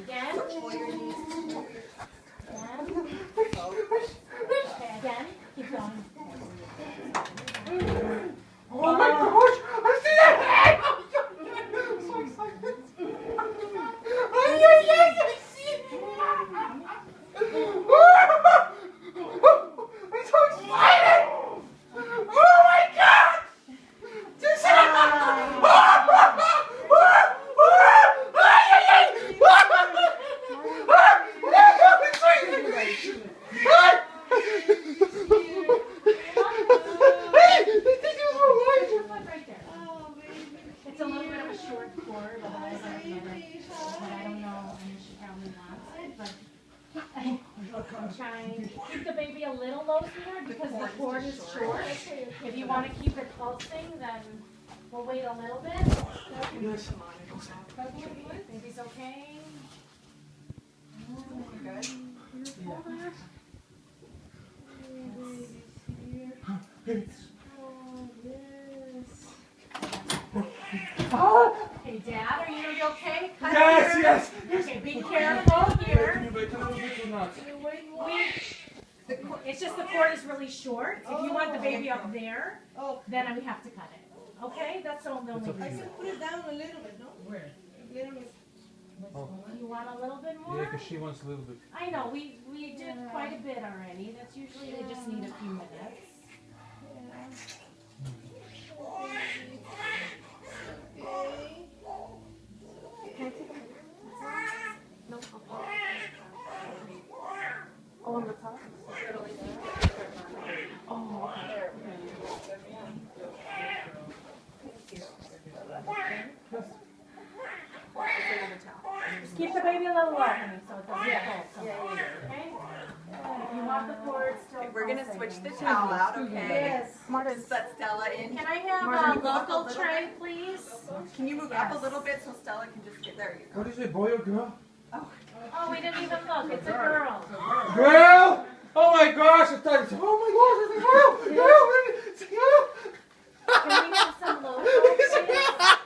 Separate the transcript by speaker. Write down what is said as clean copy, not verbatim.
Speaker 1: Again.
Speaker 2: Pull your knees.
Speaker 1: Okay, again. Keep going.
Speaker 3: Oh my gosh! I see that head! I'm so excited! Ay, ay, ay! I see it! I'm so excited! Oh my god! Just ay, ay, ay!
Speaker 1: Right there. It's a little bit of a short cord, otherwise I would never. But I don't know. I mean, she probably wants it, but I'm trying. Keep the baby a little low here because the cord is short. If you want to keep it pulsing, then we'll wait a little bit. Baby's okay.
Speaker 2: Good.
Speaker 1: Hey, Dad, are you okay?
Speaker 3: Yes, yes!
Speaker 1: Okay, be careful here. It's just the cord is really short. If you want the baby up there, then we have to cut it. Okay, that's the only reason.
Speaker 2: Put it down a little bit, no?
Speaker 3: Where?
Speaker 2: Little bit.
Speaker 1: You want a little bit more?
Speaker 3: Yeah, because she wants a little bit.
Speaker 1: I know, we did quite a bit already. That's usually, they just need a few minutes.
Speaker 4: Oh, on the top? Oh,
Speaker 1: Just keep the baby a little low, honey, so it doesn't pull. Okay? If you want the cord still
Speaker 2: We're gonna
Speaker 1: pulsing.
Speaker 2: switch the towel out, okay?
Speaker 1: Yes.
Speaker 2: Just set Stella in.
Speaker 1: Can I have
Speaker 2: Martin,
Speaker 1: a
Speaker 2: move up a
Speaker 1: local
Speaker 2: little
Speaker 1: tray, please?
Speaker 2: Can you move up a little bit so Stella can just get there? You go.
Speaker 3: What is it, boy or girl?
Speaker 1: Oh, we didn't even look. It's a girl.
Speaker 3: Girl! Oh my gosh! I thought it's, oh my gosh! It's a girl! Girl! It's a girl!
Speaker 1: Can we have some local, please?